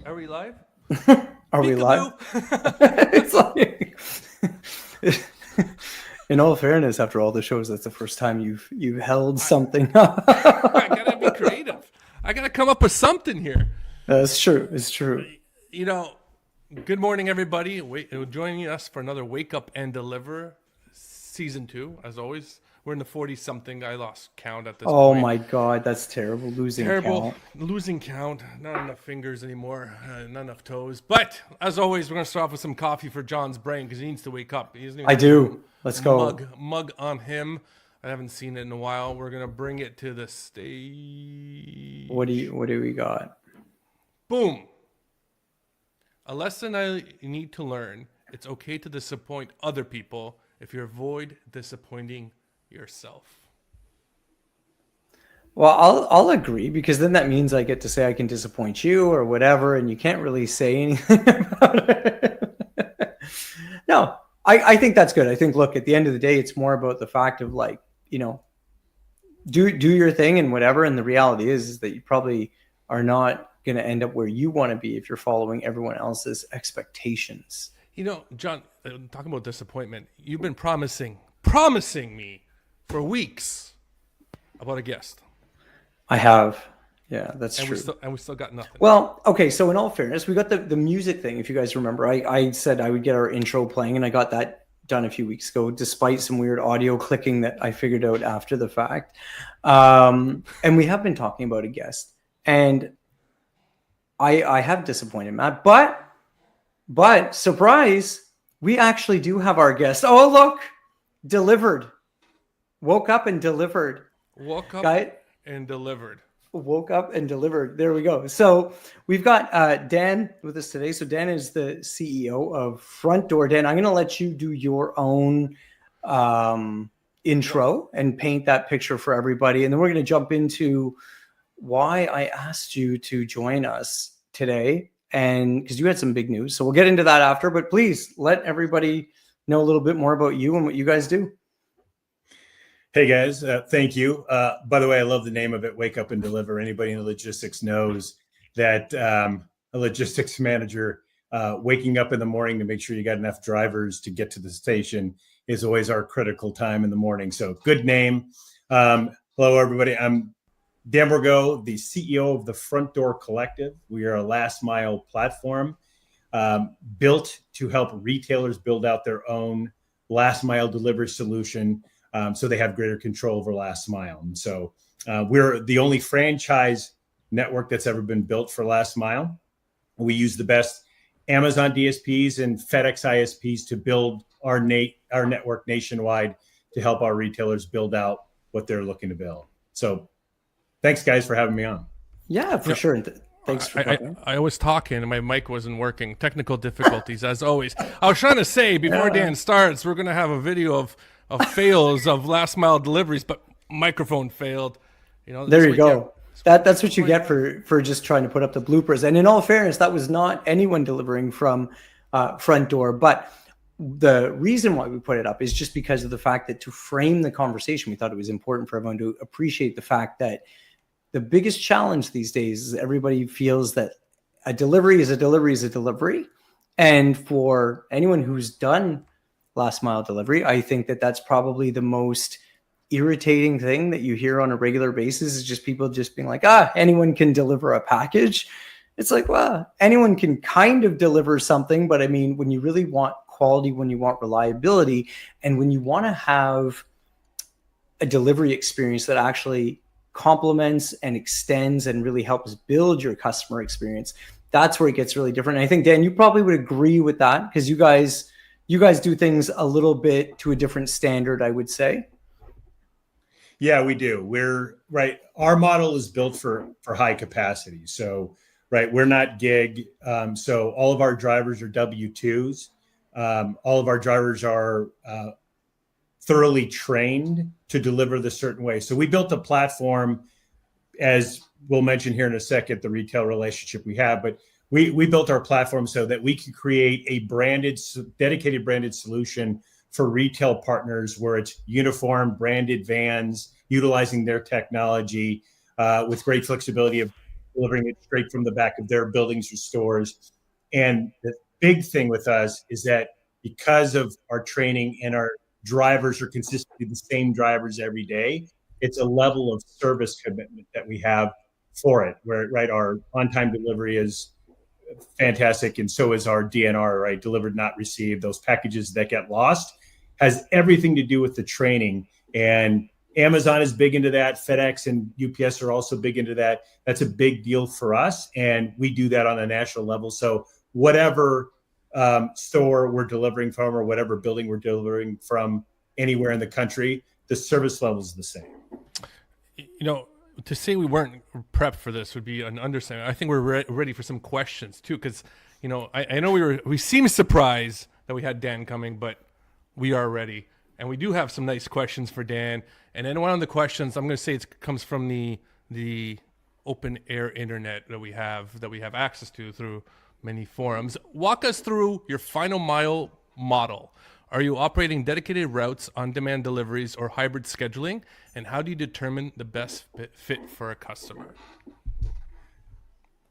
Are we live? Are we live? It's like, in all fairness, after all the shows, that's the first time you've held something up. I gotta be creative. I gotta come up with something here. That's true. It's true. You know, good morning, everybody. Joining us for another Wake Up and Deliver season 2. As always, we're in the 40-something. I lost count at this point. Oh my God, that's terrible. Losing count. Not enough fingers anymore. Not enough toes. But as always, we're gonna start off with some coffee for John's brain because he needs to wake up. He doesn't even I do. Let's go. Mug on him. I haven't seen it in a while. We're gonna bring it to the stage. What do we got? Boom. A lesson I need to learn. It's okay to disappoint other people if you avoid disappointing yourself. Well, I'll agree, because then that means I get to say I can disappoint you or whatever, and you can't really say anything about it. No, I think that's good. I think, look, at the end of the day, it's more about the fact of, like, you know, do your thing and whatever. And the reality is that you probably are not going to end up where you want to be if you're following everyone else's expectations. You know, John, talking about disappointment, you've been promising me for weeks about a guest. I have. Yeah, that's true. We still got nothing. Well, okay, so in all fairness, we got the music thing. If you guys remember, I said I would get our intro playing, and I got that done a few weeks ago, despite some weird audio clicking that I figured out after the fact. And we have been talking about a guest, and I have disappointed Matt, but surprise, we actually do have our guest. Oh, look, delivered. Woke up and delivered. Woke up and delivered. There we go. So we've got Dan with us today. So Dan is the CEO of Front Door. Dan, I'm going to let you do your own intro and paint that picture for everybody. And then we're going to jump into why I asked you to join us today, and because you had some big news. So we'll get into that after, but please let everybody know a little bit more about you and what you guys do. Hey guys, thank you. By the way, I love the name of it, Wake Up and Deliver. Anybody in logistics knows that a logistics manager waking up in the morning to make sure you got enough drivers to get to the station is always our critical time in the morning. So good name. Hello, everybody. I'm Dan Borgogno, the CEO of the Front Door Collective. We are a last mile platform built to help retailers build out their own last mile delivery solution, so they have greater control over last mile. And so we're the only franchise network that's ever been built for last mile. We use the best Amazon DSPs and FedEx ISPs to build our network nationwide to help our retailers build out what they're looking to build. So thanks, guys, for having me on. Yeah, for sure. Thanks for coming. I was talking and my mic wasn't working. Technical difficulties, as always. I was trying to say before Dan starts, we're going to have a video of fails of last mile deliveries, but microphone failed. You know, there you go. That's what you get for just trying to put up the bloopers. And in all fairness, that was not anyone delivering from Front Door. But the reason why we put it up is just because of the fact that, to frame the conversation, we thought it was important for everyone to appreciate the fact that the biggest challenge these days is everybody feels that a delivery is a delivery is a delivery. And for anyone who's done last mile delivery, I think that that's probably the most irritating thing that you hear on a regular basis, is just people just being like, anyone can deliver a package. It's like, well, anyone can kind of deliver something, but I mean, when you really want quality, when you want reliability, and when you want to have a delivery experience that actually complements and extends and really helps build your customer experience, that's where it gets really different. And I think, Dan, you probably would agree with that, because you guys do things a little bit to a different standard, I would say. Yeah, we do. We're right. Our model is built for high capacity. So, right, we're not gig. So all of our drivers are W-2s. All of our drivers are thoroughly trained to deliver the certain way. So we built a platform, as we'll mention here in a second, the retail relationship we have, but we built our platform so that we can create a dedicated branded solution for retail partners, where it's uniform branded vans utilizing their technology with great flexibility of delivering it straight from the back of their buildings or stores. And the big thing with us is that because of our training and our drivers are consistently the same drivers every day, it's a level of service commitment that we have for it, where, right, our on-time delivery is fantastic, and so is our DNR, right, delivered not received. Those packages that get lost has everything to do with the training. And Amazon is big into that. FedEx and UPS are also big into that. That's a big deal for us, and we do that on a national level. So whatever store we're delivering from or whatever building we're delivering from anywhere in the country, the service level is the same. To say we weren't prepped for this would be an understatement. I think we're ready for some questions too, because I know we seem surprised that we had Dan coming, but we are ready, and we do have some nice questions for Dan. And then one of the questions I'm going to say it comes from the open air internet that we have access to through many forums. Walk us through your final mile model. Are you operating dedicated routes, on-demand deliveries, or hybrid scheduling? And how do you determine the best fit for a customer?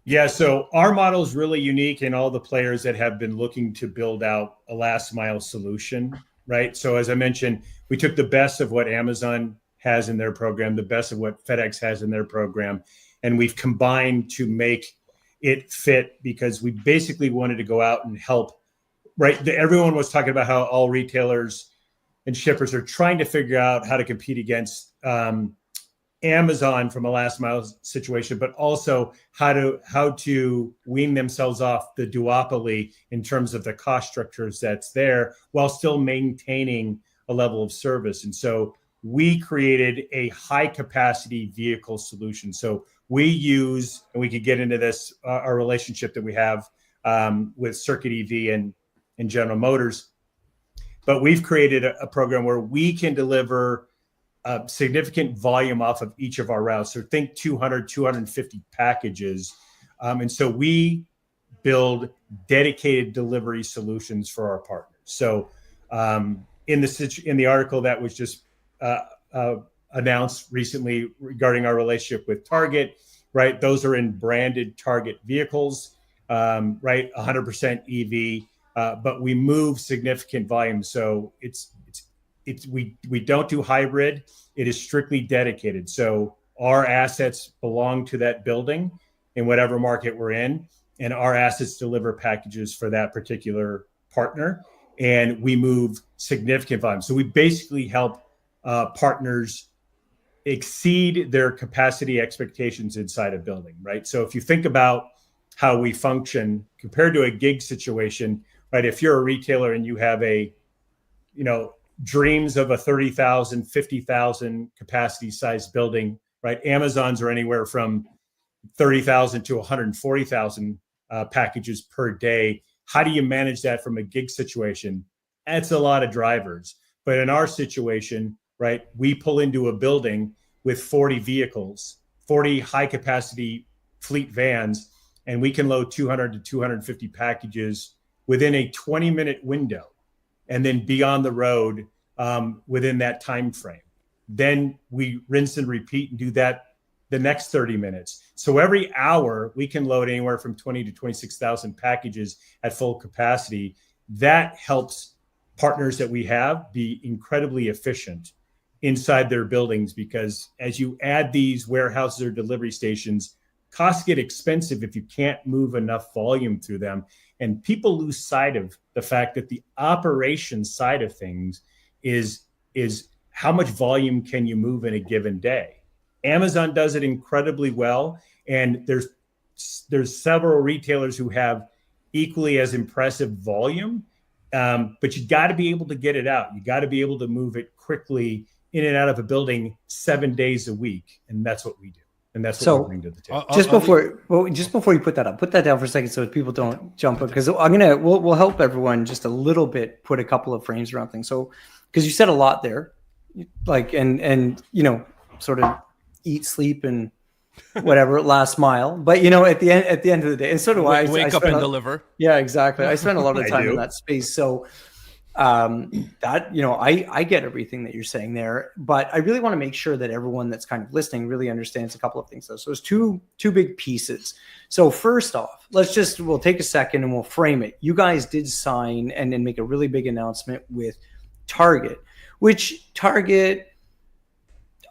Yeah, so our model is really unique in all the players that have been looking to build out a last mile solution, right? So as I mentioned, we took the best of what Amazon has in their program, the best of what FedEx has in their program, and we've combined to make it fit, because we basically wanted to go out and help. Right. Everyone was talking about how all retailers and shippers are trying to figure out how to compete against Amazon from a last mile situation, but also how to wean themselves off the duopoly in terms of the cost structures that's there while still maintaining a level of service. And so we created a high capacity vehicle solution. So we use, and we could get into this, our relationship that we have with Circuit EV and General Motors, but we've created a program where we can deliver a significant volume off of each of our routes. So think 200, 250 packages. And so we build dedicated delivery solutions for our partners. So in the article that was just announced recently regarding our relationship with Target, right? Those are in branded Target vehicles, right? 100% EV. But we move significant volume, so we don't do hybrid. It is strictly dedicated. So our assets belong to that building in whatever market we're in, and our assets deliver packages for that particular partner, and we move significant volume. So we basically help partners exceed their capacity expectations inside a building, right? So if you think about how we function compared to a gig situation, right? If you're a retailer and you have dreams of a 30,000, 50,000 capacity size building, right? Amazon's are anywhere from 30,000 to 140,000 packages per day. How do you manage that from a gig situation? That's a lot of drivers. But in our situation, right, we pull into a building with 40 vehicles, 40 high capacity fleet vans, and we can load 200 to 250 packages within a 20-minute window, and then be on the road within that time frame. Then we rinse and repeat and do that the next 30 minutes. So every hour we can load anywhere from 20 to 26,000 packages at full capacity. That helps partners that we have be incredibly efficient inside their buildings, because as you add these warehouses or delivery stations, costs get expensive if you can't move enough volume through them. And people lose sight of the fact that the operation side of things is how much volume can you move in a given day. Amazon does it incredibly well, and there's several retailers who have equally as impressive volume, but you got to be able to get it out. You got to be able to move it quickly in and out of a building 7 days a week, and that's what we do. And that's what we bring to the table. Just before you put that down for a second, so people don't jump up, because we'll help everyone just a little bit put a couple of frames around things. So, because you said a lot there, like and sort of eat, sleep, and whatever last mile. But at the end of the day, and so do I. Wake up and deliver. Yeah, exactly. I spend a lot of time in that space. So, that, I get everything that you're saying there, but I really want to make sure that everyone that's kind of listening really understands a couple of things though. So there's two big pieces. So first off, we'll take a second and we'll frame it. You guys did sign and then make a really big announcement with Target, which Target,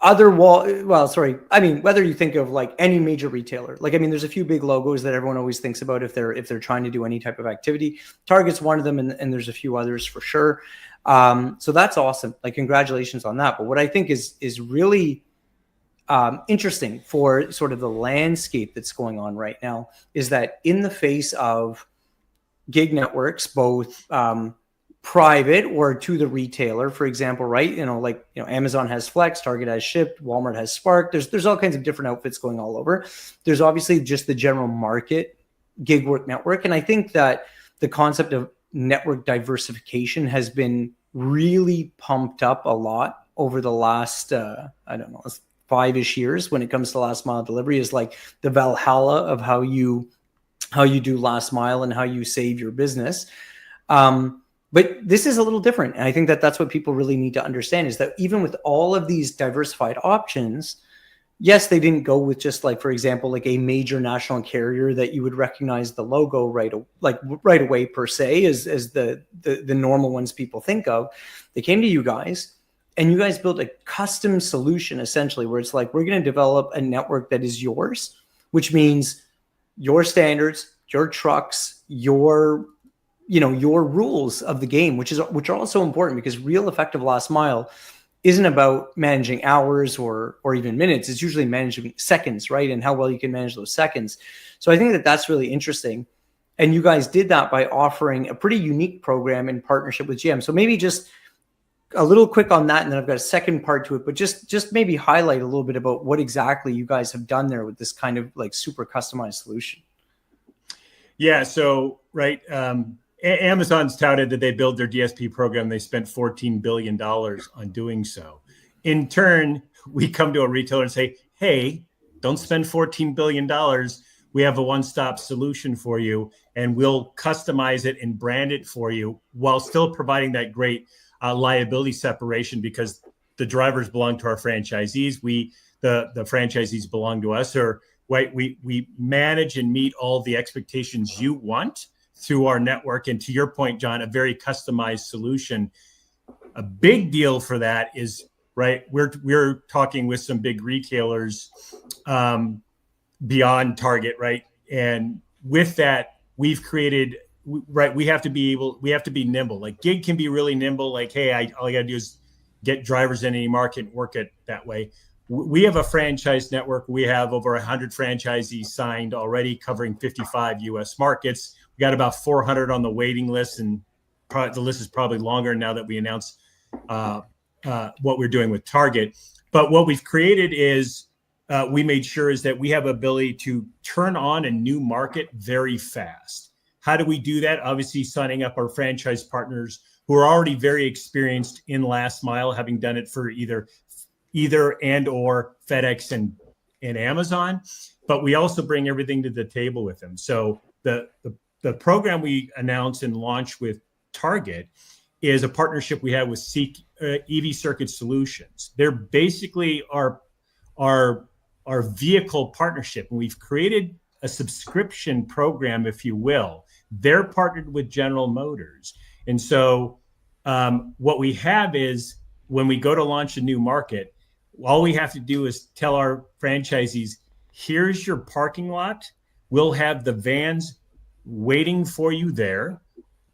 whether you think of like any major retailer, there's a few big logos that everyone always thinks about if they're trying to do any type of activity. Target's one of them, and there's a few others for sure. So that's awesome. Like, congratulations on that. But what I think is really interesting for sort of the landscape that's going on right now is that in the face of gig networks, both private or to the retailer, for example, right? Amazon has Flex, Target has Shipt, Walmart has Spark. There's all kinds of different outfits going all over. There's obviously just the general market gig work network. And I think that the concept of network diversification has been really pumped up a lot over the last, 5-ish years when it comes to last mile delivery, is like the Valhalla of how you do last mile and how you save your business. But this is a little different. And I think that that's what people really need to understand, is that even with all of these diversified options, yes, they didn't go with just like, for example, like a major national carrier that you would recognize the logo right away per se, as the normal ones people think of. They came to you guys and you guys built a custom solution essentially, where it's like, we're going to develop a network that is yours, which means your standards, your trucks, your rules of the game, which are also important, because real effective last mile isn't about managing hours or even minutes. It's usually managing seconds, right? And how well you can manage those seconds. So I think that that's really interesting. And you guys did that by offering a pretty unique program in partnership with GM. So maybe just a little quick on that, and then I've got a second part to it, but just maybe highlight a little bit about what exactly you guys have done there with this kind of like super customized solution. Yeah. So, right. Amazon's touted that they built their DSP program. They spent $14 billion on doing so. In turn, we come to a retailer and say, hey, don't spend $14 billion. We have a one-stop solution for you, and we'll customize it and brand it for you while still providing that great liability separation, because the drivers belong to our franchisees. The franchisees belong to us. Or right, we manage and meet all the expectations you want through our network. And to your point, John, a very customized solution. A big deal for that is, right, we're talking with some big retailers beyond Target, right? And with that, we've created, right, we have to be nimble. Like, gig can be really nimble. Like, hey, all I got to do is get drivers in any market and work it that way. We have a franchise network. We have over 100 franchisees signed already, covering 55 U.S. markets. We got about 400 on the waiting list, and the list is probably longer now that we announced what we're doing with Target. But what we've created is we made sure is that we have ability to turn on a new market very fast. How do we do that? Obviously, signing up our franchise partners who are already very experienced in last mile, having done it for either and or FedEx and Amazon. But we also bring everything to the table with them. So the program we announced and launched with Target is a partnership we have with EV Circuit Solutions. They're basically our vehicle partnership, and we've created a subscription program, if you will. They're partnered with General Motors, and so what we have is, when we go to launch a new market, all we have to do is tell our franchisees, here's your parking lot. We'll have the vans waiting for you there.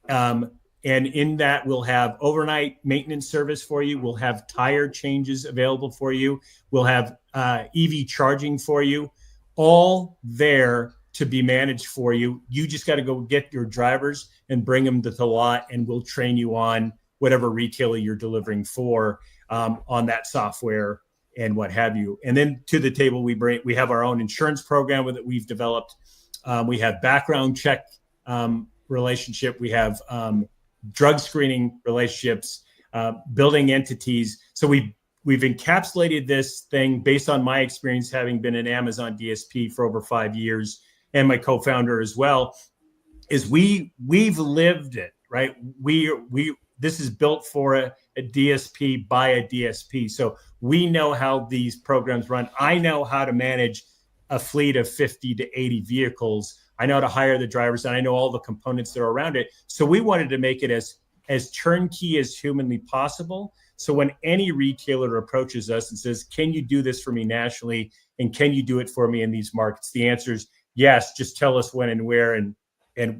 And in that, we'll have overnight maintenance service for you. We'll have tire changes available for you. We'll have EV charging for you, all there to be managed for you. You just got to go get your drivers and bring them to the lot, and we'll train you on whatever retailer you're delivering for on that software and what have you. And then to the table, we have our own insurance program that we've developed. We have background check relationship. We have drug screening relationships, building entities. So we've encapsulated this thing based on my experience, having been an Amazon DSP for over 5 years, and my co-founder as well, is we've lived it, right? this is built for a DSP by a DSP. So we know how these programs run. I know how to manage a fleet of 50 to 80 vehicles. I know how to hire the drivers, and I know all the components that are around it. So we wanted to make it as turnkey as humanly possible. So when any retailer approaches us and says, can you do this for me nationally? And can you do it for me in these markets? The answer is yes, just tell us when and where, and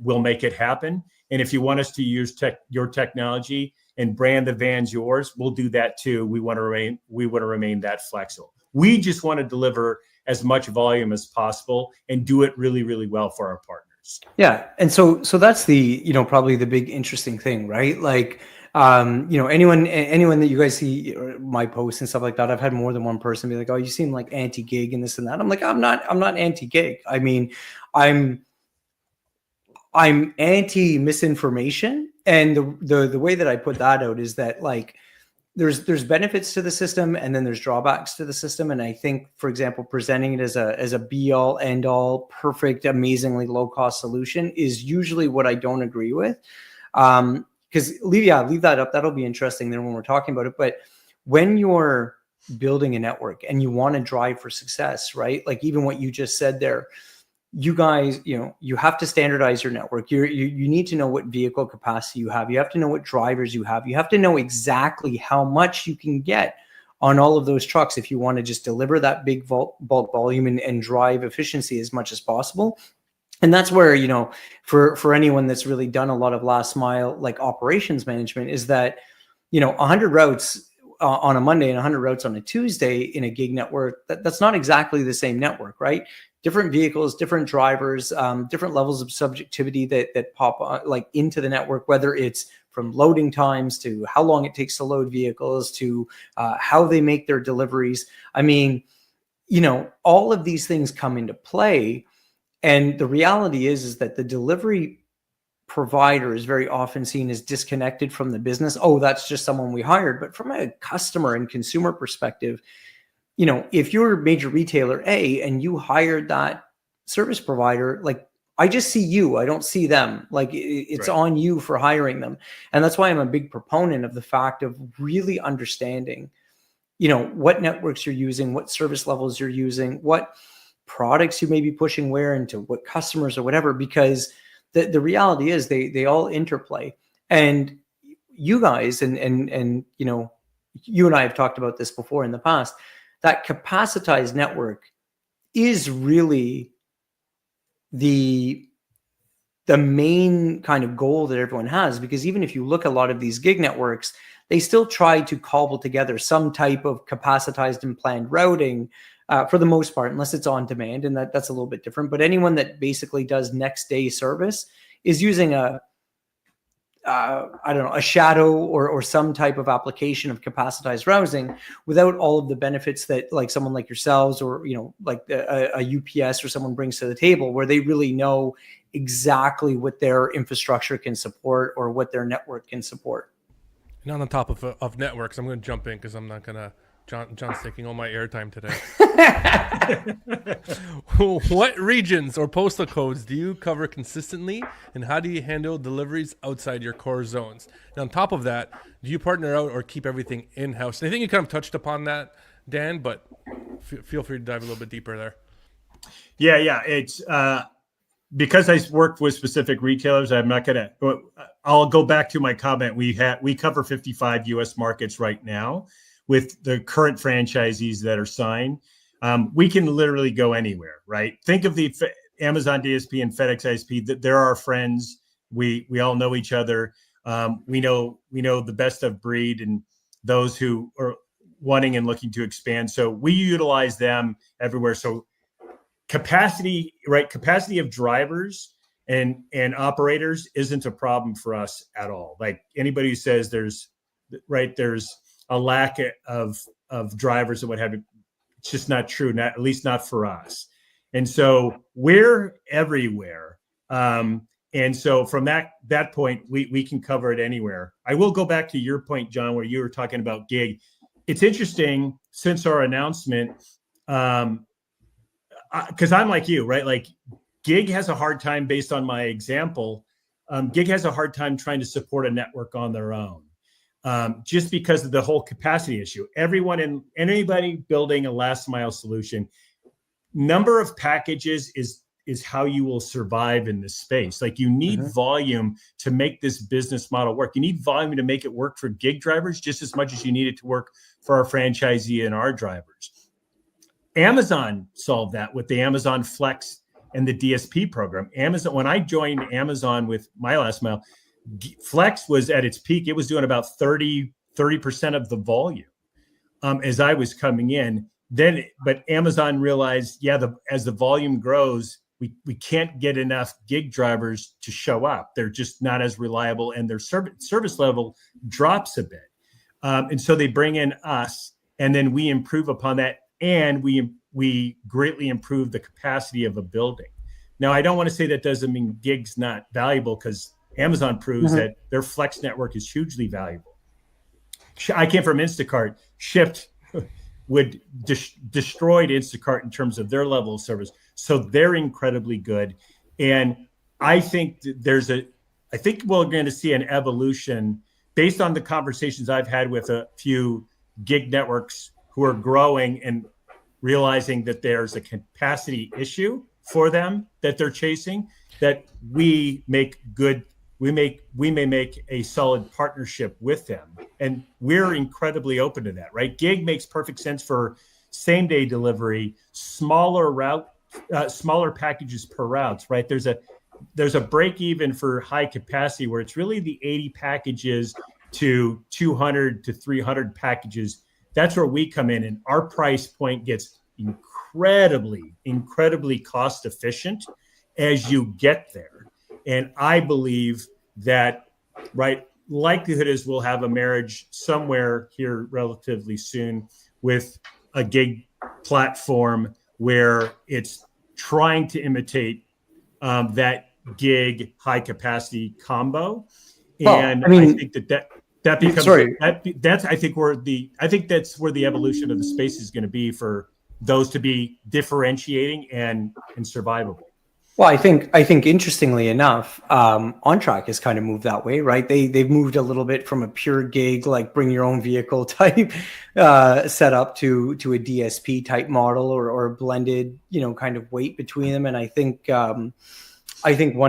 we'll make it happen. And if you want us to use your technology and brand the vans yours, we'll do that too. We want to remain that flexible. We just want to deliver as much volume as possible and do it really, really well for our partners. Yeah. And so that's the, probably the big interesting thing, right? Like, anyone that you guys see my posts and stuff like that, I've had more than one person be like, oh, you seem like anti-gig and this and that. I'm like, I'm not anti-gig. I mean, I'm anti-misinformation. And the way that I put that out is that, like, there's benefits to the system and then there's drawbacks to the system. And I think, for example, presenting it as a be all end all perfect, amazingly low cost solution is usually what I don't agree with. Because leave that up. That'll be interesting then when we're talking about it. But when you're building a network and you want to drive for success, right? Like even what you just said there, you guys, you have to standardize your network. You need to know what vehicle capacity you have. You have to know what drivers you have. You have to know exactly how much you can get on all of those trucks if you want to just deliver that big bulk volume and drive efficiency as much as possible. And that's where, for anyone that's really done a lot of last mile, like operations management, is that, 100 routes on a Monday and 100 routes on a Tuesday in a gig network, that's not exactly the same network, right? Different vehicles, different drivers, different levels of subjectivity that pop like into the network, whether it's from loading times to how long it takes to load vehicles to how they make their deliveries. I mean, all of these things come into play. And the reality is that the delivery provider is very often seen as disconnected from the business. Oh, that's just someone we hired. But from a customer and consumer perspective, if you're a major retailer A and you hired that service provider, like, I just see you, I don't see them. Like it's right on you for hiring them. And that's why I'm a big proponent of the fact of really understanding, what networks you're using, what service levels you're using, what products you may be pushing where into what customers or whatever, because the reality is they all interplay. And you guys, and you and I have talked about this before in the past, that capacitized network is really the main kind of goal that everyone has, because even if you look at a lot of these gig networks, they still try to cobble together some type of capacitized and planned routing for the most part, unless it's on demand, and that's a little bit different. But anyone that basically does next day service is using a shadow or some type of application of capacitized routing without all of the benefits that like someone like yourselves or, like a UPS or someone brings to the table, where they really know exactly what their infrastructure can support or what their network can support. And on the top of networks, I'm going to jump in because I'm not going to, John's taking all my airtime today. What regions or postal codes do you cover consistently, and how do you handle deliveries outside your core zones? And on top of that, do you partner out or keep everything in-house? And I think you kind of touched upon that, Dan, but feel free to dive a little bit deeper there. Yeah. It's because I work with specific retailers, I'll go back to my comment. We cover 55 U.S. markets right now with the current franchisees that are signed. We can literally go anywhere, right? Think of the Amazon DSP and FedEx ISP. That they're our friends. We all know each other. We know the best of breed and those who are wanting and looking to expand. So we utilize them everywhere. So capacity of drivers and operators isn't a problem for us at all. Like anybody who says there's a lack of drivers and what have you, it's just not true. At least not for us. And so we're everywhere. And so from that point, we can cover it anywhere. I will go back to your point, John, where you were talking about gig. It's interesting since our announcement, because I'm like you, right? Like gig has a hard time, based on my example, gig has a hard time trying to support a network on their own. just because of the whole capacity issue. Anybody building a last mile solution, number of packages is how you will survive in this space. Like you need volume to make this business model work. You need volume to make it work for gig drivers just as much as you need it to work for our franchisee and our drivers. Amazon solved that with the Amazon Flex and the DSP program. Amazon, when I joined Amazon with my last mile, Flex was at its peak. It was doing about 30% of the volume as I was coming in. But Amazon realized, as the volume grows, we can't get enough gig drivers to show up. They're just not as reliable, and their service level drops a bit. And so they bring in us, and then we improve upon that, and we greatly improve the capacity of a building. Now, I don't want to say that doesn't mean gig's not valuable, because Amazon proves that their Flex network is hugely valuable. I came from Instacart. Shipped would destroyed Instacart in terms of their level of service. So they're incredibly good. And I think I think we're going to see an evolution based on the conversations I've had with a few gig networks who are growing and realizing that there's a capacity issue for them that they're chasing, that we may make a solid partnership with them. And we're incredibly open to that, right? Gig makes perfect sense for same day delivery, smaller packages per routes, right? There's a break even for high capacity where it's really the 80 packages to 200 to 300 packages. That's where we come in, and our price point gets incredibly cost efficient as you get there. And I believe that, right, likelihood is we'll have a marriage somewhere here relatively soon with a gig platform where it's trying to imitate that gig high capacity combo. And I think that becomes I think that's where the evolution of the space is going to be, for those to be differentiating and survivable. Well, I think interestingly enough, OnTrack has kind of moved that way, right? They've moved a little bit from a pure gig, like bring your own vehicle type setup to a DSP type model, or a blended, kind of weight between them. And I think one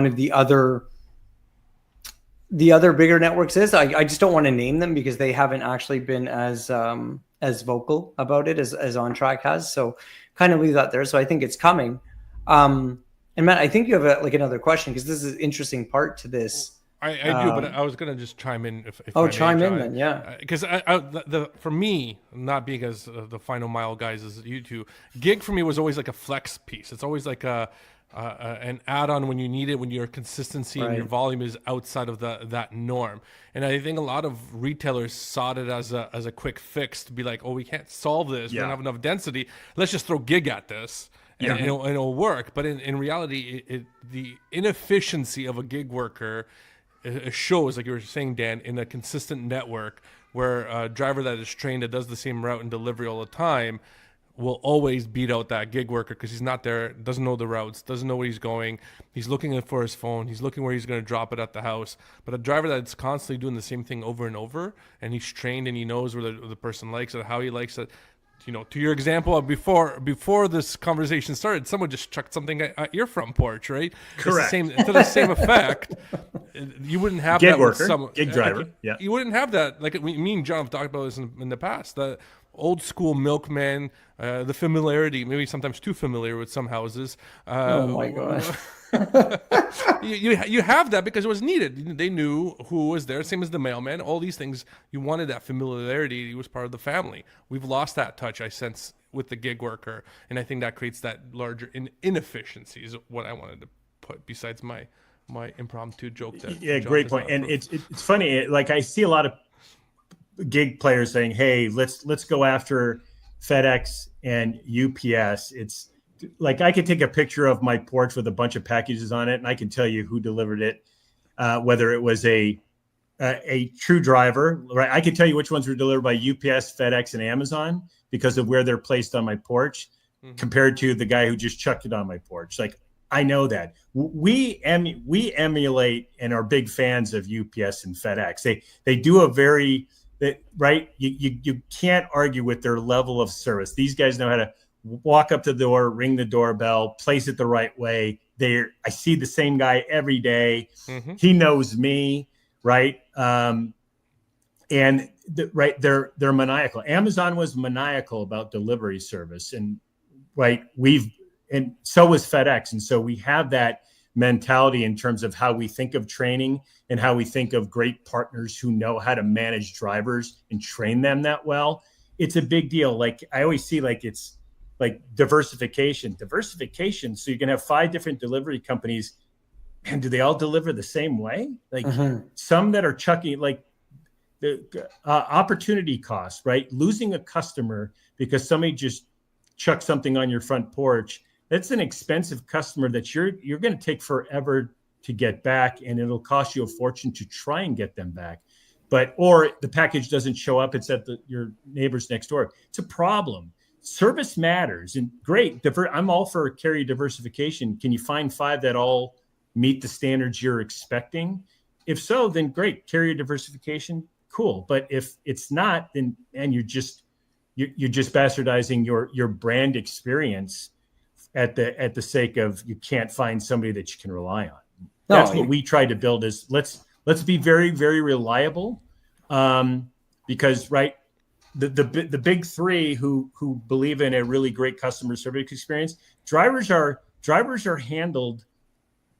of the other bigger networks is, I just don't want to name them because they haven't actually been as vocal about it as OnTrack has. So kind of leave that there. So I think it's coming. And Matt, I think you have another question, because this is an interesting part to this. I do, but I was going to just chime in. If chime in then, yeah. Because for me, not being as the final mile guys as you two, gig for me was always like a flex piece. It's always like an add-on when you need it, when your consistency and your volume is outside of that norm. And I think a lot of retailers saw it as a quick fix to be like, oh, we can't solve this. We don't have enough density. Let's just throw gig at this. And it'll work. But in reality, the inefficiency of a gig worker shows, like you were saying, Dan, in a consistent network where a driver that is trained, that does the same route and delivery all the time, will always beat out that gig worker, because he's not there, doesn't know the routes, doesn't know where he's going. He's looking for his phone. He's looking where he's going to drop it at the house. But a driver that's constantly doing the same thing over and over, and he's trained and he knows where the person likes it, how he likes it. To your example of before this conversation started, someone just chucked something at your front porch, right? Correct. To the same effect. You wouldn't have gig that worker, with gig driver. You wouldn't have that. Like me and John have talked about this in the past. The old school milkman, the familiarity, maybe sometimes too familiar with some houses. Oh my God. you have that because it was needed. They knew who was there, same as the mailman. All these things, you wanted that familiarity. He was part of the family. We've lost that touch, I sense, with the gig worker, and I think that creates that larger inefficiency is what I wanted to put besides my impromptu joke. Great point. And it's funny. Like, I see a lot of gig players saying, "Hey, let's go after FedEx and UPS." It's like, I could take a picture of my porch with a bunch of packages on it, and I can tell you who delivered it, whether it was a true driver, right? I can tell you which ones were delivered by UPS, FedEx, and Amazon because of where they're placed on my porch, compared to the guy who just chucked it on my porch. Like, I know that. We emulate and are big fans of UPS and FedEx. They do a very that, right? You can't argue with their level of service. These guys know how to walk up to the door, ring the doorbell, place it the right way. I see the same guy every day. Mm-hmm. He knows me, right? And they're maniacal. Amazon was maniacal about delivery service, and and so was FedEx. And so we have that mentality in terms of how we think of training and how we think of great partners who know how to manage drivers and train them that well. It's a big deal. Like I always see, like it's like diversification. So you can have 5 different delivery companies, and do they all deliver the same way? Like some that are chucking, like the opportunity cost, right? Losing a customer because somebody just chucked something on your front porch. That's an expensive customer that you're going to take forever to get back, and it'll cost you a fortune to try and get them back. Or the package doesn't show up, it's at your neighbor's next door. It's a problem. Service matters, and great. I'm all for carrier diversification. Can you find 5 that all meet the standards you're expecting? If so, then great. Carrier diversification, cool. But if it's not, then you're just bastardizing your brand experience at the sake of you can't find somebody that you can rely on. That's what we try to build is let's be very, very reliable. Because the big 3 who believe in a really great customer service experience, drivers are handled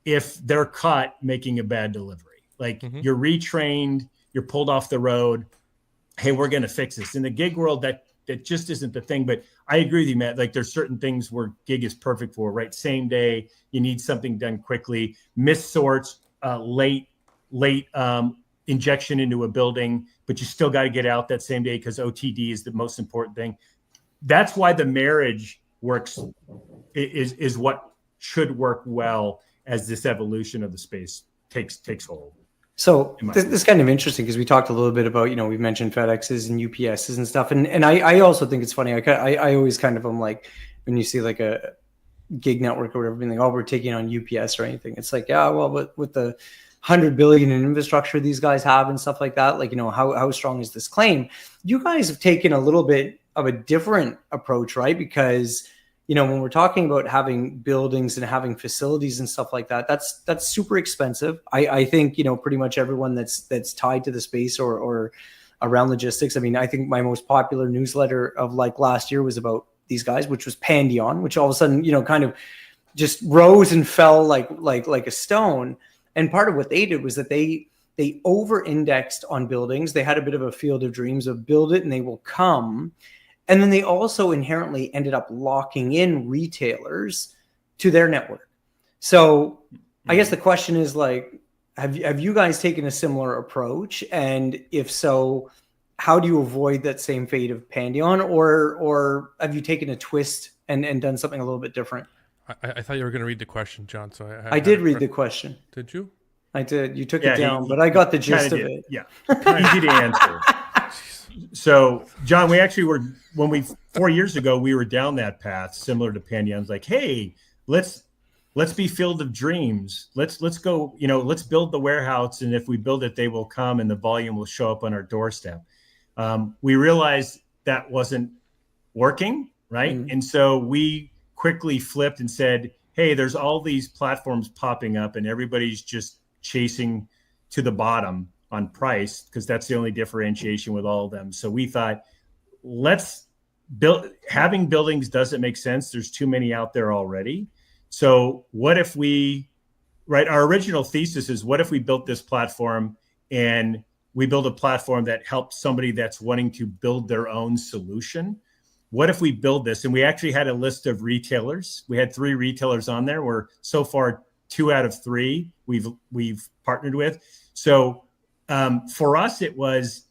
if they're caught making a bad delivery. Like you're retrained, you're pulled off the road. Hey, we're going to fix this. In the gig world, that just isn't the thing. But I agree with you, Matt. Like there's certain things where gig is perfect for, right? Same day, you need something done quickly. Missed sorts, late injection into a building, but you still got to get out that same day because OTD is the most important thing. That's why the marriage works is what should work well as this evolution of the space takes hold. So this is kind of interesting because we talked a little bit about, we mentioned FedExes and UPSs and stuff. And I also think it's funny. I always kind of am like, when you see like a gig network or whatever, being like, oh, we're taking on UPS or anything. It's like, yeah, well, with the 100 billion in infrastructure these guys have and stuff like that, like, how strong is this claim? You guys have taken a little bit of a different approach, right? Because when we're talking about having buildings and having facilities and stuff like that, that's super expensive. I think, pretty much everyone that's tied to the space or around logistics. I mean, I think my most popular newsletter of like last year was about these guys, which was Pandion, which all of a sudden, kind of just rose and fell like a stone. And part of what they did was that they over-indexed on buildings. They had a bit of a field of dreams of build it and they will come. And then they also inherently ended up locking in retailers to their network. So I guess the question is like, have you guys taken a similar approach? And if so, how do you avoid that same fate of Pandion? Or have you taken a twist and done something a little bit different? I thought you were going to read the question, John. So I did read the question. Did you? I did. You took it down, but I got the gist of it. Yeah, easy to answer. So, John, we actually were 4 years ago, we were down that path similar to Pandion's. Like, hey, let's be Field of Dreams. Let's go. Let's build the warehouse, and if we build it, they will come, and the volume will show up on our doorstep. We realized that wasn't working, right? Mm-hmm. And so we quickly flipped and said, hey, there's all these platforms popping up, and everybody's just chasing to the bottom on price because that's the only differentiation with all of them. So we thought, let's build. Having buildings doesn't make sense. There's too many out there already. So what if our original thesis is, what if we built this platform and we build a platform that helps somebody that's wanting to build their own solution? What if we build this? And we actually had a list of retailers. We had 3 retailers on there. We're so far 2 out of 3 we've partnered with. So for us, it was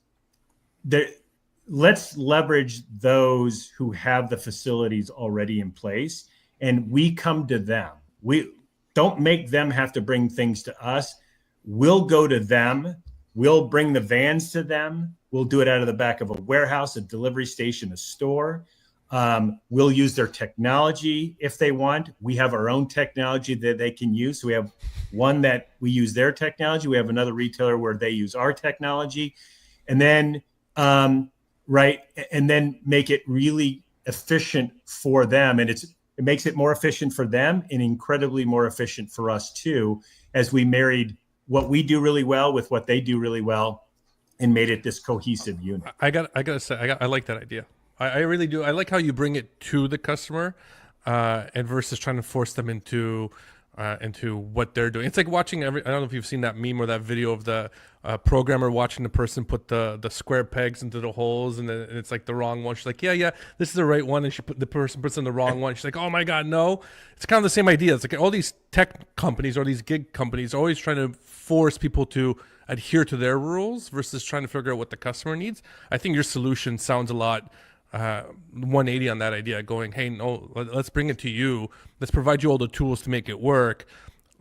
let's leverage those who have the facilities already in place, and we come to them. We don't make them have to bring things to us. We'll go to them. We'll bring the vans to them. We'll do it out of the back of a warehouse, a delivery station, a store. We'll use their technology if they want. We have our own technology that they can use. So we have one that we use their technology. We have another retailer where they use our technology. And then right? And then make it really efficient for them. And it makes it more efficient for them and incredibly more efficient for us too, as we married what we do really well with what they do really well and made it this cohesive unit. I gotta say, I like that idea. I really do. I like how you bring it to the customer, and versus trying to force them into what they're doing. It's like watching I don't know if you've seen that meme or that video of the programmer watching the person put the square pegs into the holes, and it's like the wrong one. She's like, yeah, this is the right one, and the person puts in the wrong one. She's like, oh my god, no. It's kind of the same idea. It's like all these tech companies or these gig companies are always trying to force people to adhere to their rules versus trying to figure out what the customer needs. I think your solution sounds a lot 180 on that idea, going, hey, no, let's bring it to you. Let's provide you all the tools to make it work.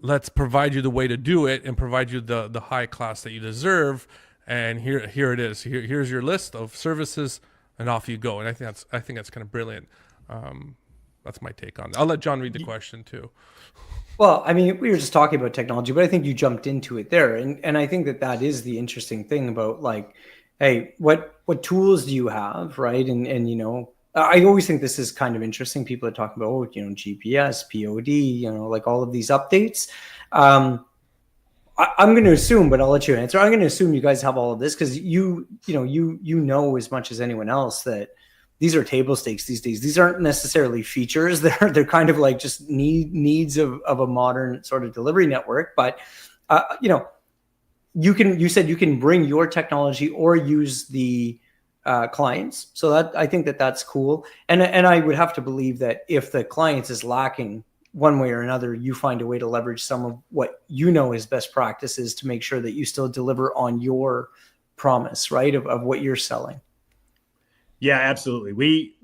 Let's provide you the way to do it and provide you the high class that you deserve. And here it is. Here's your list of services, and off you go. And I think that's kind of brilliant. That's my take on it. I'll let John read the question too. Well, I mean, we were just talking about technology, but I think you jumped into it there. And I think that is the interesting thing about, like, hey, what tools do you have, right? And you know, I always think this is kind of interesting. People are talking about, GPS, POD, like all of these updates. I'm going to assume, but I'll let you answer. I'm going to assume you guys have all of this because you know as much as anyone else that these are table stakes these days. These aren't necessarily features. They're kind of like just needs of a modern sort of delivery network. But you said you can bring your technology or use the clients. So that I think that's cool. And I would have to believe that if the clients is lacking one way or another, you find a way to leverage some of what is best practices to make sure that you still deliver on your promise, right, of what you're selling. Yeah, absolutely. We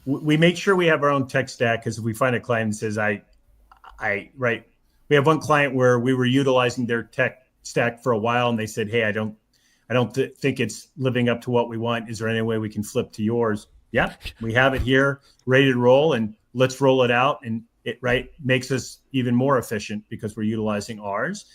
we make sure we have our own tech stack, because if we find a client that says, we have one client where we were utilizing their tech stack for a while, and they said, hey, I don't think it's living up to what we want. Is there any way we can flip to yours? Yeah, we have it here, ready to roll, and let's roll it out. And it makes us even more efficient because we're utilizing ours.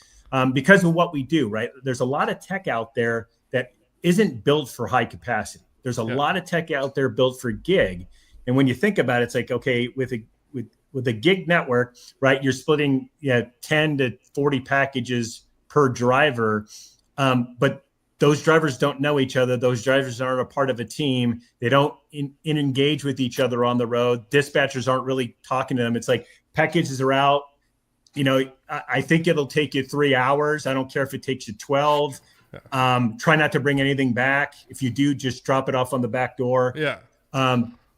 Because of what we do, right? There's a lot of tech out there that isn't built for high capacity. There's a lot of tech out there built for gig. And when you think about it, it's like, okay, with a gig network, right, you're splitting 10 to 40 packages per driver. But those drivers don't know each other. Those drivers aren't a part of a team. They don't engage with each other on the road. Dispatchers aren't really talking to them. It's like packages are out. I think it'll take you 3 hours. I don't care if it takes you 12. Try not to bring anything back. If you do, just drop it off on the back door. Yeah.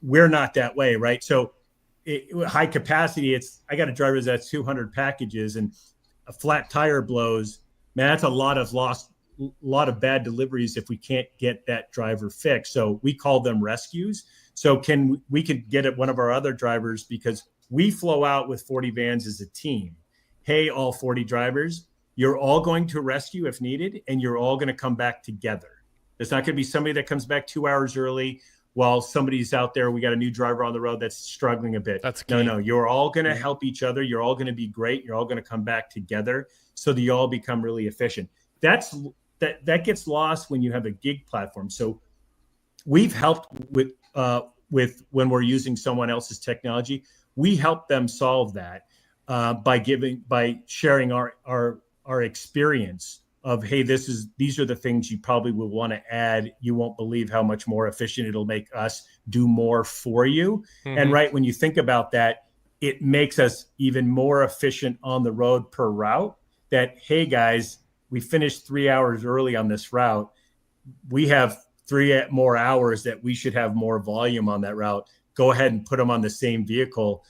We're not that way, right? So high capacity, I got a driver that's 200 packages, and a flat tire blows. Man, that's a lot of bad deliveries if we can't get that driver fixed. So we call them rescues. So we could get at one of our other drivers, because we flow out with 40 vans as a team. Hey, all 40 drivers, you're all going to rescue if needed, and you're all going to come back together. There's not going to be somebody that comes back 2 hours early while somebody's out there. We got a new driver on the road that's struggling a bit. That's key. No, you're all going to help each other. You're all going to be great. You're all going to come back together so that you all become really efficient. That gets lost when you have a gig platform. So we've helped with when we're using someone else's technology, we help them solve that by sharing our experience of, hey, these are the things you probably will want to add. You won't believe how much more efficient it'll make us do more for you. Mm-hmm. And when you think about that, it makes us even more efficient on the road per route. That, hey guys, we finished 3 hours early on this route. We have 3 more hours that we should have more volume on that route. Go ahead and put them on the same vehicle,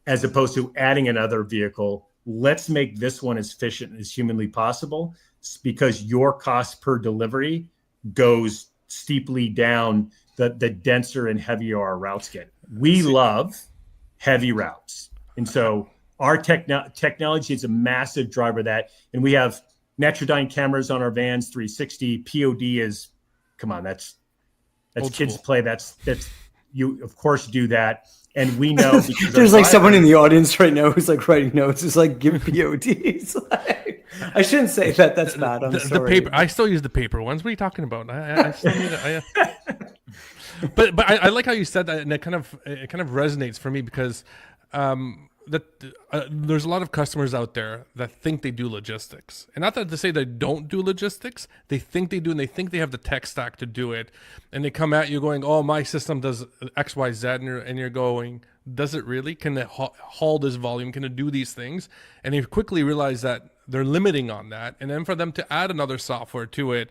as opposed to adding another vehicle. Let's make this one as efficient as humanly possible, because your cost per delivery goes steeply down the denser and heavier our routes get. We love heavy routes. And so our technology is a massive driver of that. And we have Metrodyne cameras on our vans, 360. POD is, come on, that's kids play. That's you of course do that. And we know because there's our like someone in drivers- the audience right now who's like writing notes. It's like give POTs. Like, I shouldn't say that. That's bad. I'm the sorry. paper. I still use the paper ones. What are you talking about? I still need it. But I like how you said that, and it kind of resonates for me because there's a lot of customers out there that think they do logistics, and not that to say they don't do logistics. They think they do, and they think they have the tech stack to do it, and they come at you going, "Oh, my system does X, Y, Z," and you're going, "Does it really? Can it haul this volume? Can it do these things?" And they quickly realize that they're limiting on that, and then for them to add another software to it,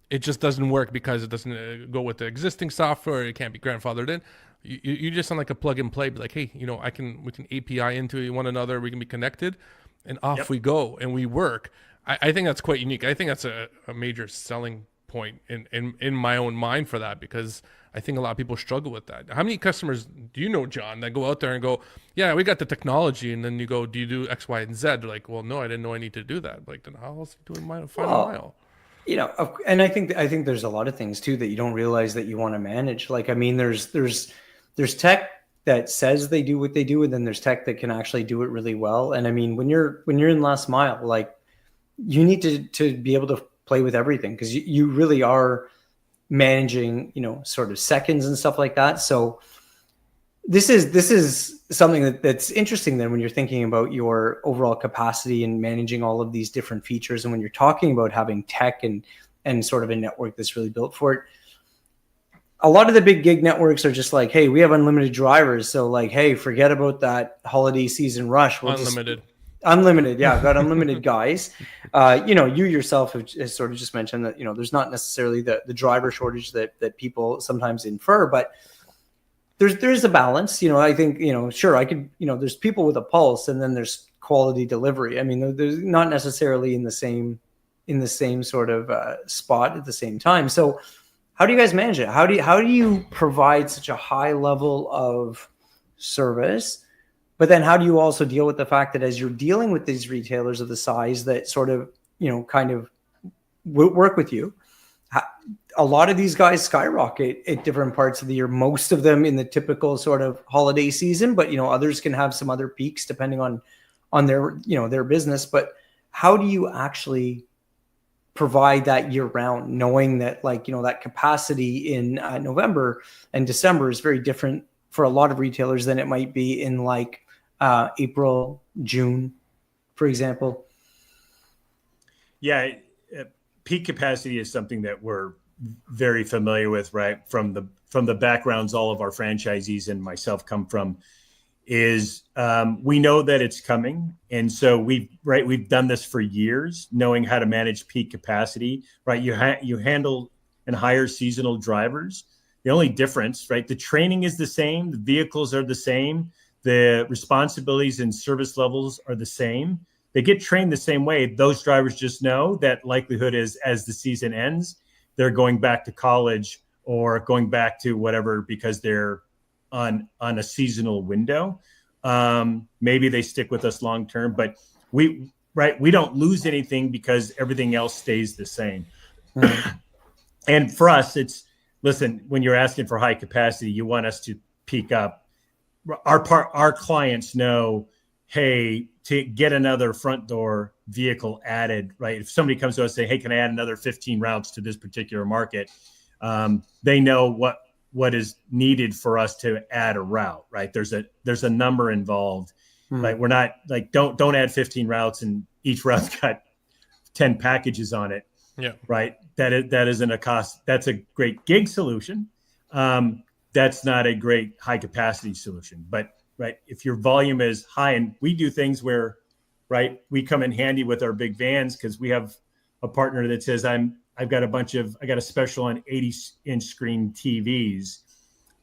it just doesn't work because it doesn't go with the existing software. It can't be grandfathered in. You just sound like a plug and play. Be like, hey, we can API into one another. We can be connected, and off we go, and we work. I think that's quite unique. I think that's a major selling point in my own mind for that, because I think a lot of people struggle with that. How many customers do you know, John, that go out there and go, yeah, we got the technology, and then you go, do you do X, Y, and Z? They're like, well, no, I didn't know I need to do that. Like, then how else are you doing my final mile? And I think there's a lot of things too that you don't realize that you want to manage. Like, I mean, there's tech that says they do what they do, and then there's tech that can actually do it really well. And I mean, when you're in last mile, like, you need to be able to play with everything, because you really are managing, sort of seconds and stuff like that. So this is something that's interesting then when you're thinking about your overall capacity and managing all of these different features. And when you're talking about having tech and sort of a network that's really built for it, a lot of the big gig networks are just like, hey, we have unlimited drivers. So like, hey, forget about that holiday season rush. Unlimited. Yeah. I've got unlimited guys. You yourself have sort of just mentioned that, there's not necessarily the driver shortage that people sometimes infer, but there's a balance. I think, sure, I could, there's people with a pulse, and then there's quality delivery. I mean, there's not necessarily in the same sort of spot at the same time. So how do you guys manage it? How do you provide such a high level of service, but then how do you also deal with the fact that as you're dealing with these retailers of the size that sort of, kind of work with you, a lot of these guys skyrocket at different parts of the year, most of them in the typical sort of holiday season, but, others can have some other peaks depending on their, their business. But how do you actually provide that year round, knowing that, like, that capacity in November and December is very different for a lot of retailers than it might be in like April, June, for example? Yeah. Peak capacity is something that we're very familiar with, right? From the backgrounds all of our franchisees and myself come from, is we know that it's coming. And so we've done this for years, knowing how to manage peak capacity, right? You handle and hire seasonal drivers. The only difference, right? The training is the same. The vehicles are the same. The responsibilities and service levels are the same. They get trained the same way. Those drivers just know that likelihood is, as the season ends, they're going back to college or going back to whatever, because they're on a seasonal window. Maybe they stick with us long term, but we don't lose anything because everything else stays the same. And for us, listen, when you're asking for high capacity, you want us to peak up. Our clients know, hey, to get another front door vehicle added, right? If somebody comes to us and say, hey, can I add another 15 routes to this particular market? They know what is needed for us to add a route, right? There's a number involved. Like, we're not like, don't add 15 routes and each route's got 10 packages on it. Yeah. Right. That isn't a cost. That's a great gig solution. That's not a great high capacity solution. But right, if your volume is high, and we do things where, right, we come in handy with our big vans, because we have a partner that says, I got a special on 80-inch screen TVs.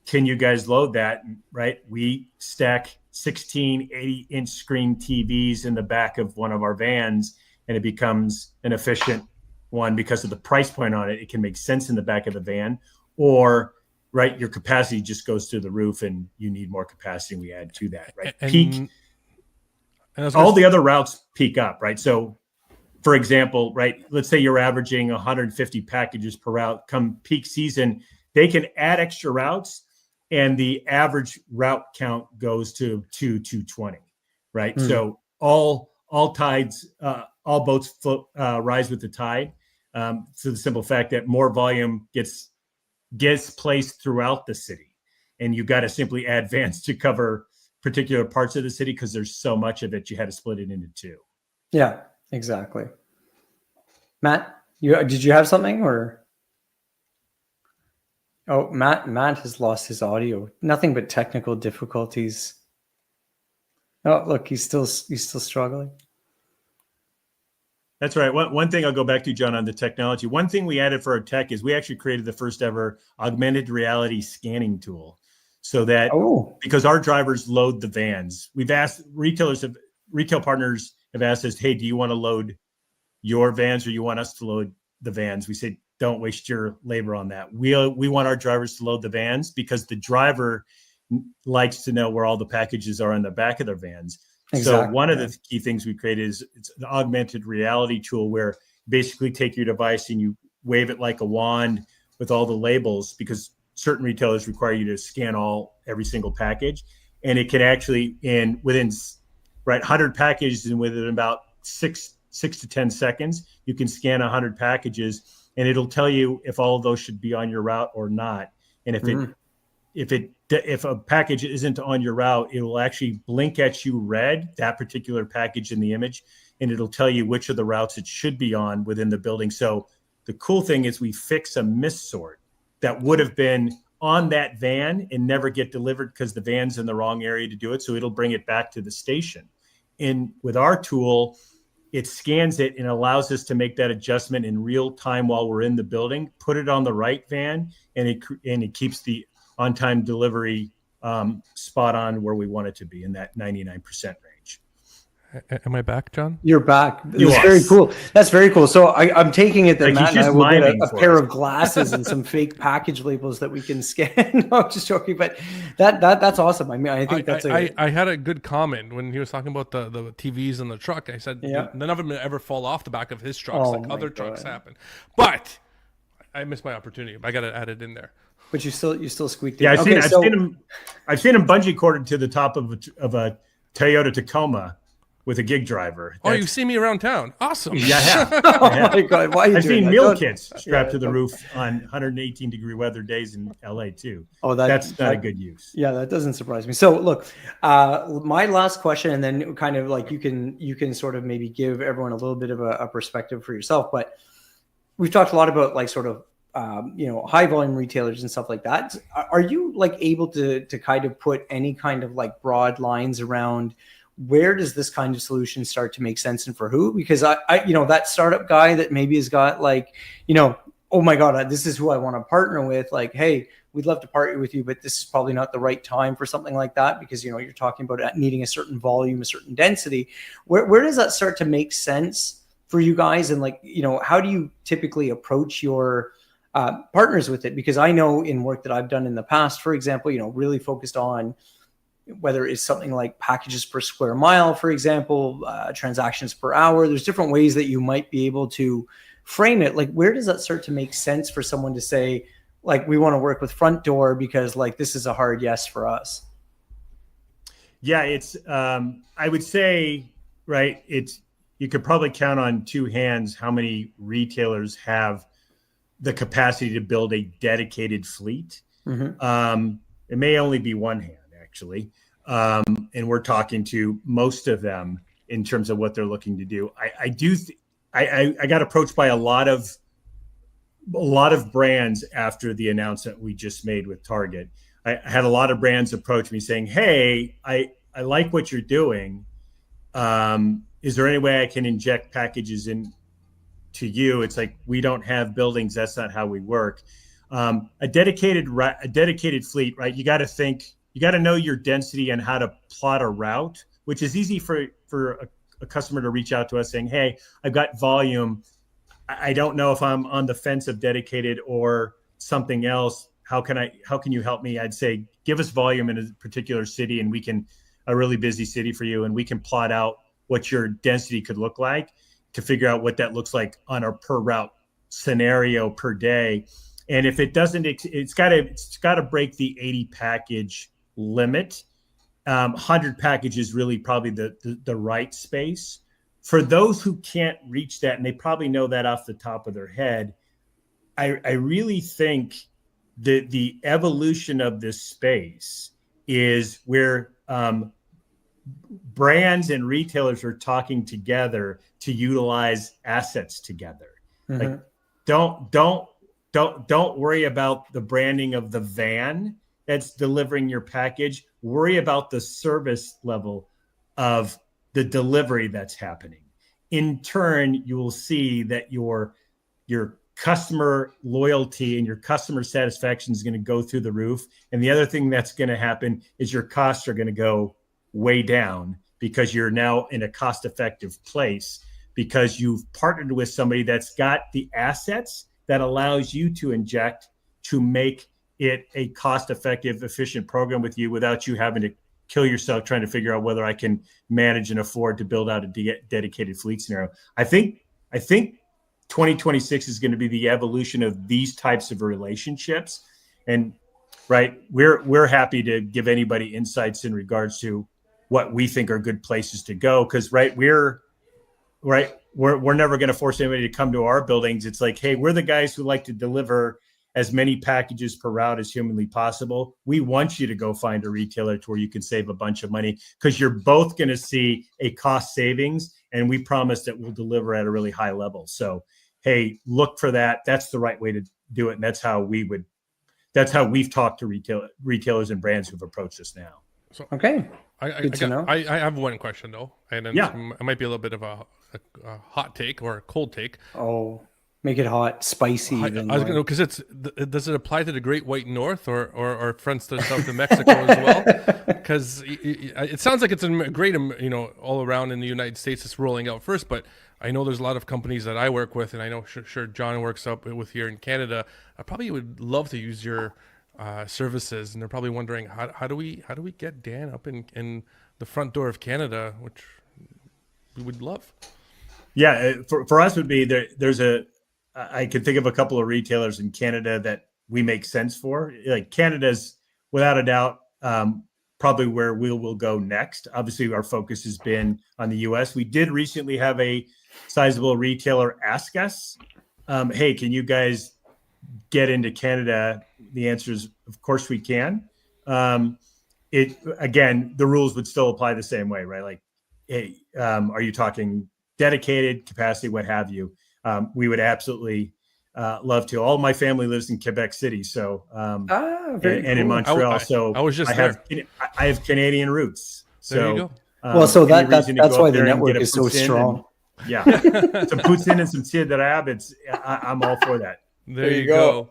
Can you guys load that? Right. We stack 16 80-inch screen TVs in the back of one of our vans, and it becomes an efficient one because of the price point on it. It can make sense in the back of the van, or right, your capacity just goes through the roof and you need more capacity. We add to that, right? Peak. All the other routes peak up, right? So for example, right, let's say you're averaging 150 packages per route. Come peak season, they can add extra routes, and the average route count goes to 220, right? Mm. So all tides, all boats float, rise with the tide. So the simple fact that more volume gets placed throughout the city, and you got to simply add vans to cover particular parts of the city because there's so much of it. You had to split it into two. Yeah, exactly. Matt, did you have something or? Oh, Matt has lost his audio. Nothing but technical difficulties. Oh, look, he's still struggling. That's right. One thing I'll go back to, John, on the technology. One thing we added for our tech is we actually created the first ever augmented reality scanning tool. So that because our drivers load the vans, we've asked retail partners have asked us, hey, do you want to load your vans or you want us to load the vans? We say, don't waste your labor on that. We want our drivers to load the vans because the driver likes to know where all the packages are in the back of their vans. Exactly. So one of the key things we created is it's an augmented reality tool where you basically take your device and you wave it like a wand with all the labels, because certain retailers require you to scan every single package, and it can actually within 100 packages, and within about 6 to 10 seconds, you can scan 100 packages, and it'll tell you if all of those should be on your route or not. And if a package isn't on your route, it will actually blink at you red, that particular package in the image, and it'll tell you which of the routes it should be on within the building. So the cool thing is we fix a missort that would have been on that van and never get delivered because the van's in the wrong area to do it. So it'll bring it back to the station. And with our tool, it scans it and allows us to make that adjustment in real time while we're in the building, put it on the right van, and it keeps the on-time delivery spot on where we want it to be, in that 99% range. Am I back, John? You're back. That's very cool. That's very cool. So I'm taking it that Matt and I will get a pair of glasses and some fake package labels that we can scan. No, I'm just joking, but that's awesome. I mean, I think I had a good comment when he was talking about the TVs in the truck. I said none of them ever fall off the back of his trucks like other trucks happen. But I missed my opportunity. I got to add it in there. But you still squeaked it. Yeah, I've seen him bungee corded to the top of a Toyota Tacoma with a gig driver. You see me around town. Awesome. Yeah. My God, why are you I've doing seen that? meal kits strapped to the roof on 118-degree weather days in LA too. That's not a good use. Yeah, that doesn't surprise me. So look, my last question, and then kind of like you can sort of maybe give everyone a little bit of a perspective for yourself. But we've talked a lot about like sort of high volume retailers and stuff like that. Are you like able to kind of put any kind of like broad lines around where does this kind of solution start to make sense and for who? Because I that startup guy that maybe has got like, oh my God, this is who I want to partner with. Like, hey, we'd love to partner with you, but this is probably not the right time for something like that because, you're talking about needing a certain volume, a certain density. Where does that start to make sense for you guys? And like, how do you typically approach your partners with it? Because I know in work that I've done in the past, for example, really focused on whether it's something like packages per square mile, for example, transactions per hour. There's different ways that you might be able to frame it. Like, where does that start to make sense for someone to say, like, we want to work with Front Door because like this is a hard yes for us? Yeah, it's I would say, right, you could probably count on two hands how many retailers have the capacity to build a dedicated fleet. Mm-hmm. It may only be one hand, actually. And we're talking to most of them in terms of what they're looking to do. I got approached by a lot of brands after the announcement we just made with Target. I had a lot of brands approach me saying, hey, I like what you're doing. Is there any way I can inject packages in to you? It's like, we don't have buildings. That's not how we work. A dedicated fleet, right? You got to know your density and how to plot a route, which is easy for a customer to reach out to us saying, hey, I've got volume. I don't know if I'm on the fence of dedicated or something else. How can you help me? I'd say, give us volume in a particular city and a really busy city for you. And we can plot out what your density could look like to figure out what that looks like on a per route scenario per day. And if it doesn't, it's got to break the 80 package limit. 100 package is really probably the right space. For those who can't reach that, and they probably know that off the top of their head, I really think that the evolution of this space is where brands and retailers are talking together to utilize assets together. Mm-hmm. Like, don't worry about the branding of the van that's delivering your package. Worry about the service level of the delivery that's happening. In turn, you will see that your customer loyalty and your customer satisfaction is going to go through the roof. And the other thing that's going to happen is your costs are going to go way down because you're now in a cost-effective place because you've partnered with somebody that's got the assets that allows you to inject to make it a cost-effective, efficient program with you without you having to kill yourself trying to figure out whether I can manage and afford to build out a dedicated fleet scenario. I think 2026 is going to be the evolution of these types of relationships. And right, we're happy to give anybody insights in regards to what we think are good places to go. Because we're never going to force anybody to come to our buildings. It's like, hey, we're the guys who like to deliver as many packages per route as humanly possible. We want you to go find a retailer to where you can save a bunch of money because you're both going to see a cost savings, and we promise that we'll deliver at a really high level. So, hey, look for that. That's the right way to do it, and that's how we've talked to retailers and brands who've approached us now. So, okay, I have one question though, and then it might be a little bit of a hot take or a cold take. Oh. Make it hot, spicy. I was going to know, because does it apply to the Great White North or fronts to south of Mexico as well? Because it sounds like it's a great, all around in the United States it's rolling out first, but I know there's a lot of companies that I work with, and I know sure John works up with here in Canada. I probably would love to use your services, and they're probably wondering how do we get Dan up in the front door of Canada, which we would love. Yeah, for us would be I can think of a couple of retailers in Canada that we make sense for. Like Canada's without a doubt probably where we'll go next. Obviously, our focus has been on the U.S. We did recently have a sizable retailer ask us, "Hey, can you guys get into Canada?" The answer is, of course, we can. The rules would still apply the same way, right? Like, hey, are you talking dedicated capacity, what have you? We would absolutely love to. All my family lives in Quebec City, so in Montreal. I have Canadian roots. There you go. So that's why the network is so strong. Some poutine and some cidre. I'm all for that. There you go.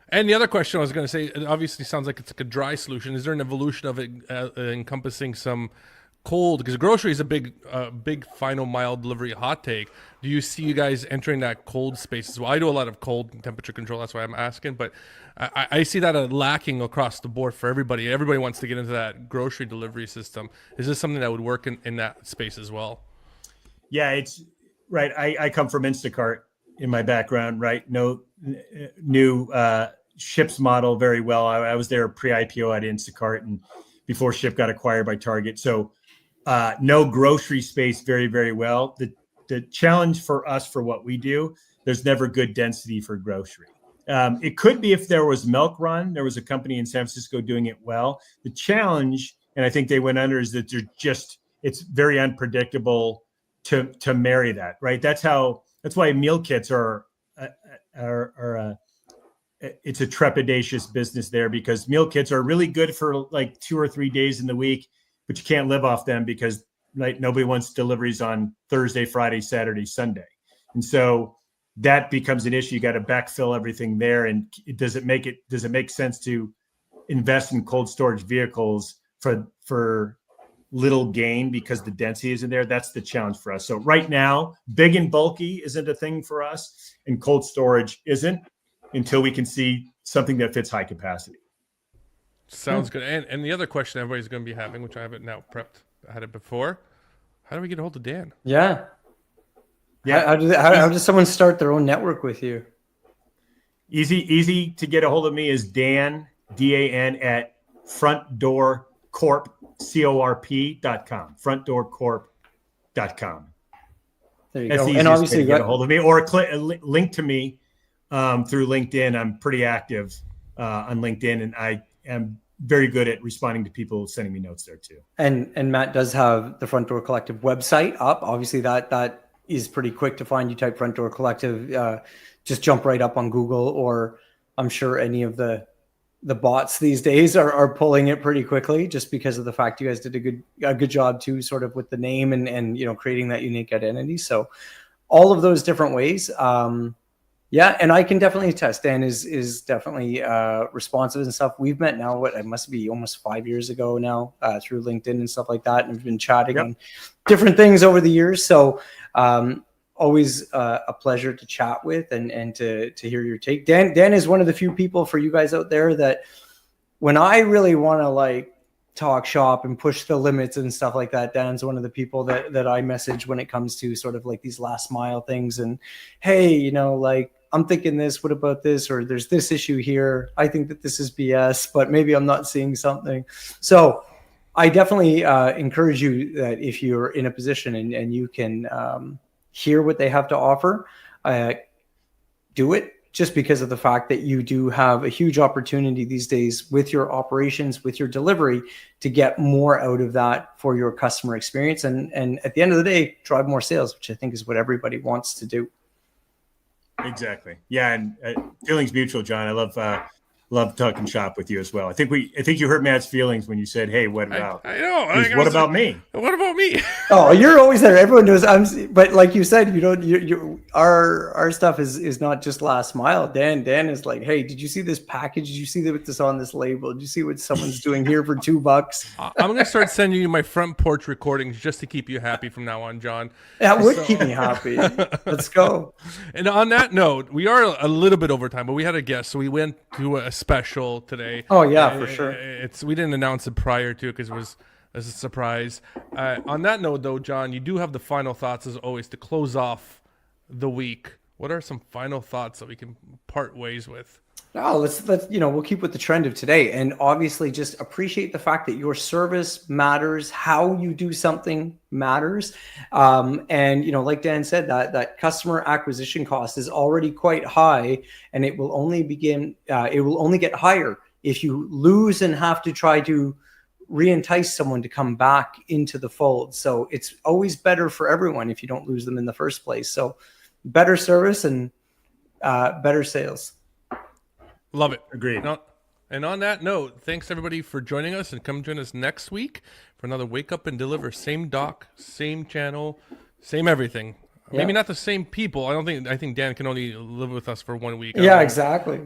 And the other question I was going to say, it obviously sounds like it's like a dry solution. Is there an evolution of it encompassing some cold? Because grocery is a big final mile delivery hot take. Do you see you guys entering that cold space as well? I do a lot of cold temperature control. That's why I'm asking. But I see that lacking across the board for everybody. Everybody wants to get into that grocery delivery system. Is this something that would work in that space as well? Yeah, it's right. I come from Instacart in my background, right? No new Ship's model very well. I was there pre-IPO at Instacart and before Ship got acquired by Target. So no grocery space very, very well. The challenge for us for what we do, there's never good density for grocery. It could be if there was Milk Run. There was a company in San Francisco doing it well. The challenge, and I think they went under, is that it's very unpredictable to marry that, right? That's why meal kits are it's a trepidatious business there, because meal kits are really good for like 2 or 3 days in the week, but you can't live off them because nobody wants deliveries on Thursday, Friday, Saturday, Sunday. And so that becomes an issue. You got to backfill everything there. And does it make sense to invest in cold storage vehicles for little gain because the density isn't there? That's the challenge for us. So right now, big and bulky isn't a thing for us, and cold storage isn't, until we can see something that fits high capacity. Sounds good. And the other question everybody's going to be having, which I haven't now prepped, I had it before. How do we get a hold of Dan? Yeah. How does someone start their own network with you? Easy to get a hold of me is Dan, DAN, at frontdoorcorp.com. Frontdoorcorp.com. There you That's go. the And easiest obviously way you to get got a hold of me, or link to me through LinkedIn. I'm pretty active on LinkedIn, and I am very good at responding to people sending me notes there too. And Matt does have the Front Door Collective website up. Obviously, that is pretty quick to find. You type Front Door Collective, just jump right up on Google, or I'm sure any of the bots these days are pulling it pretty quickly, just because of the fact you guys did a good job too, sort of with the name and creating that unique identity. So all of those different ways. Yeah, and I can definitely attest. Dan is definitely responsive and stuff. We've met now, it must be almost 5 years ago now, through LinkedIn and stuff like that, and we've been chatting on different things over the years. So always a pleasure to chat with and to hear your take. Dan is one of the few people for you guys out there that when I really want to like talk shop and push the limits and stuff like that, Dan's one of the people that I message when it comes to sort of like these last mile things. And hey, like, I'm thinking this, what about this? Or there's this issue here. I think that this is BS, but maybe I'm not seeing something. So I definitely encourage you that if you're in a position and you can hear what they have to offer, do it, just because of the fact that you do have a huge opportunity these days with your operations, with your delivery, to get more out of that for your customer experience. And at the end of the day, drive more sales, which I think is what everybody wants to do. Exactly. Yeah. And feelings mutual, John. I love talking shop with you as well. I think you hurt Matt's feelings when you said, "Hey, what about?" I know. What about me? What about me? Oh, you're always there. Everyone knows. But like you said, our stuff is not just last mile. Dan is like, hey, did you see this package? Did you see what's on this label? Did you see what someone's doing here for $2? I'm gonna start sending you my front porch recordings just to keep you happy from now on, John. That would keep me happy. Let's go. And on that note, we are a little bit over time, but we had a guest, so we went to a special today. Oh yeah, for sure. We didn't announce it prior to, because it was as a surprise. On that note, though, John, you do have the final thoughts as always to close off the week. What are some final thoughts that we can part ways with? Oh, let's we'll keep with the trend of today, and obviously just appreciate the fact that your service matters, how you do something matters, and like Dan said, that customer acquisition cost is already quite high, and it will only get higher if you lose and have to try to re-entice someone to come back into the fold. So it's always better for everyone if you don't lose them in the first place. So better service and better sales. Love it. Agreed. And on that note, thanks everybody for joining us, and come join us next week for another Wake Up and Deliver. Same doc, same channel, same everything. Yeah. Maybe not the same people. I think Dan can only live with us for 1 week. Yeah, exactly.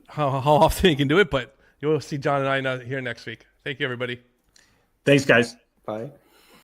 How often he can do it, but you'll see John and I here next week. Thank you, everybody. Thanks, guys. Bye.